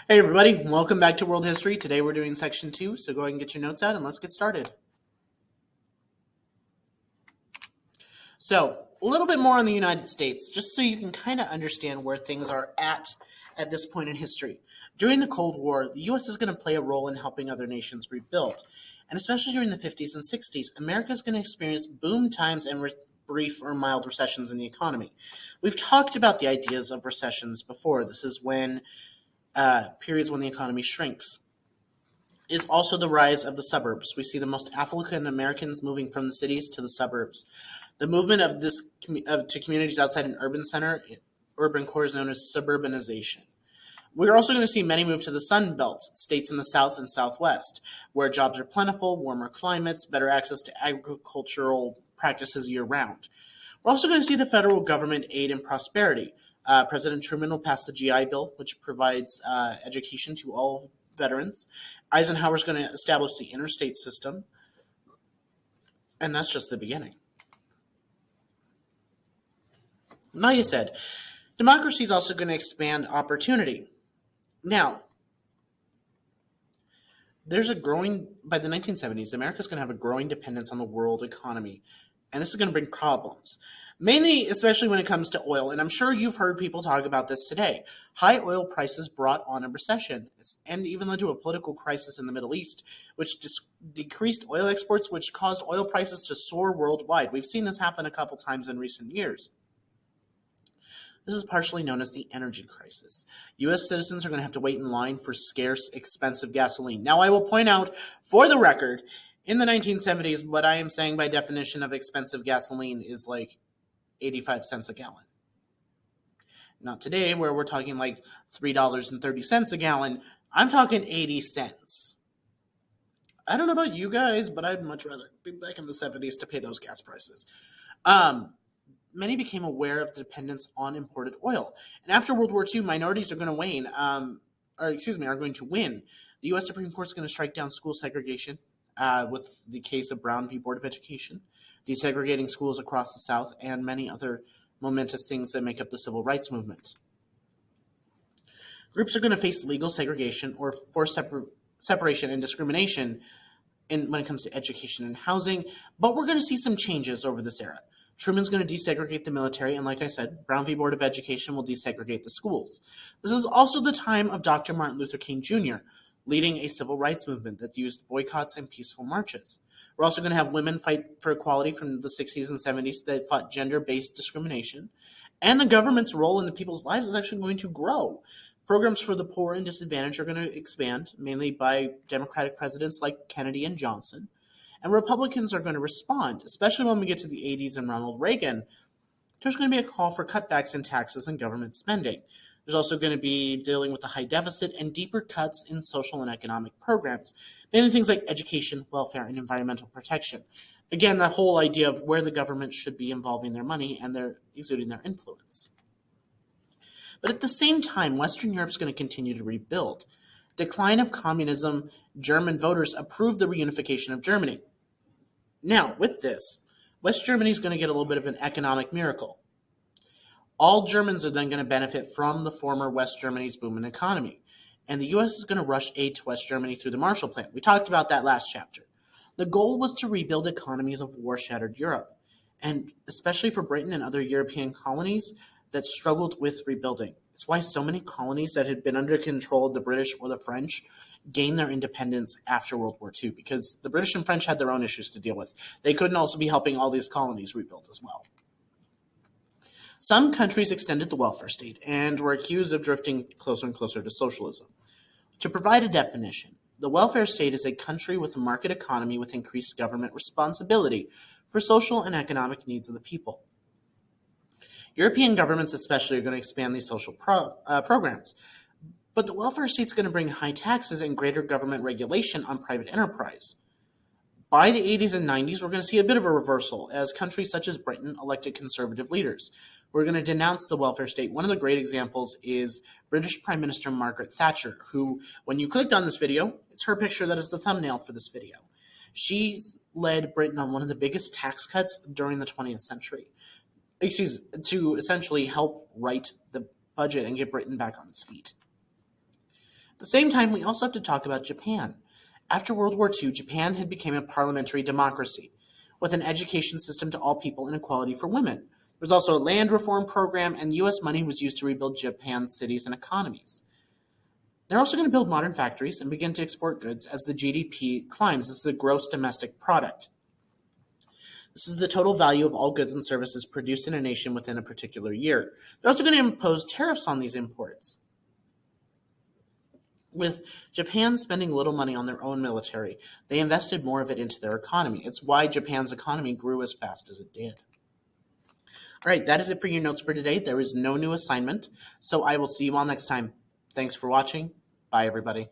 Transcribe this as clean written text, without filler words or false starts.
Hey everybody, welcome back to World History. Today we're doing section 2, so go ahead and get your notes out and let's get started. So, a little bit more on the United States, just so you can kind of understand where things are at this point in history. During the Cold War, the U.S. is going to play a role in helping other nations rebuild. And especially during the 50s and 60s, America is going to experience boom times and brief or mild recessions in the economy. We've talked about the ideas of recessions before. This is when periods when the economy shrinks. Is also the rise of the suburbs. We see the most affluent Americans moving from the cities to the suburbs. The movement of to communities outside an urban core is known as suburbanization. We're also going to see many move to the Sun Belt, states in the South and Southwest, where jobs are plentiful, warmer climates, better access to agricultural practices year-round. We're also going to see the federal government aid and prosperity. President Truman will pass the GI Bill, which provides education to all veterans. Eisenhower's going to establish the interstate system, and that's just the beginning. Now, you said, democracy is also going to expand opportunity. Now, by the 1970s, America's going to have a growing dependence on the world economy, and this is going to bring problems. Mainly, especially when it comes to oil, and I'm sure you've heard people talk about this today. High oil prices brought on a recession, and even led to a political crisis in the Middle East, which decreased oil exports, which caused oil prices to soar worldwide. We've seen this happen a couple times in recent years. This is partially known as the energy crisis. U.S. citizens are going to have to wait in line for scarce, expensive gasoline. Now, I will point out, for the record, in the 1970s, what I am saying by definition of expensive gasoline is like 85 cents a gallon. Not today, where we're talking like $3.30 a gallon. I'm talking 80 cents. I don't know about you guys, but I'd much rather be back in the 70s to pay those gas prices. Many became aware of the dependence on imported oil. And after World War II, minorities are going to are going to win. The U.S. Supreme Court is going to strike down school segregation with the case of Brown v. Board of Education, desegregating schools across the South, and many other momentous things that make up the civil rights movement. Groups are going to face legal segregation or forced separation and discrimination when it comes to education and housing, but we're going to see some changes over this era. Truman's going to desegregate the military, and like I said, Brown v. Board of Education will desegregate the schools. This is also the time of Dr. Martin Luther King Jr., leading a civil rights movement that used boycotts and peaceful marches. We're also going to have women fight for equality from the 60s and 70s that fought gender-based discrimination. And the government's role in the people's lives is actually going to grow. Programs for the poor and disadvantaged are going to expand, mainly by Democratic presidents like Kennedy and Johnson. And Republicans are going to respond, especially when we get to the 80s and Ronald Reagan. There's going to be a call for cutbacks in taxes and government spending. There's also going to be dealing with the high deficit and deeper cuts in social and economic programs, mainly things like education, welfare, and environmental protection. Again, that whole idea of where the government should be involving their money and they're exuding their influence. But at the same time, Western Europe's going to continue to rebuild. Decline of communism, German voters approved the reunification of Germany. Now, with this, West Germany is going to get a little bit of an economic miracle. All Germans are then going to benefit from the former West Germany's booming economy. And the U.S. is going to rush aid to West Germany through the Marshall Plan. We talked about that last chapter. The goal was to rebuild economies of war-shattered Europe, and especially for Britain and other European colonies that struggled with rebuilding. It's why so many colonies that had been under control of the British or the French gained their independence after World War II, because the British and French had their own issues to deal with. They couldn't also be helping all these colonies rebuild as well. Some countries extended the welfare state and were accused of drifting closer and closer to socialism. To provide a definition, the welfare state is a country with a market economy with increased government responsibility for social and economic needs of the people. European governments especially are going to expand these social programs. But the welfare state is going to bring high taxes and greater government regulation on private enterprise. By the 80s and 90s, we're going to see a bit of a reversal as countries such as Britain elected conservative leaders. We're going to denounce the welfare state. One of the great examples is British Prime Minister Margaret Thatcher, who, when you clicked on this video, it's her picture that is the thumbnail for this video. She's led Britain on one of the biggest tax cuts during the 20th century. To essentially help write the budget and get Britain back on its feet. At the same time, we also have to talk about Japan. After World War II, Japan had become a parliamentary democracy with an education system to all people and equality for women. There was also a land reform program, and U.S. money was used to rebuild Japan's cities and economies. They're also going to build modern factories and begin to export goods as the GDP climbs. This is the gross domestic product. This is the total value of all goods and services produced in a nation within a particular year. They're also going to impose tariffs on these imports. With Japan spending little money on their own military, they invested more of it into their economy. It's why Japan's economy grew as fast as it did. All right, that is it for your notes for today. There is no new assignment, so I will see you all next time. Thanks for watching. Bye, everybody.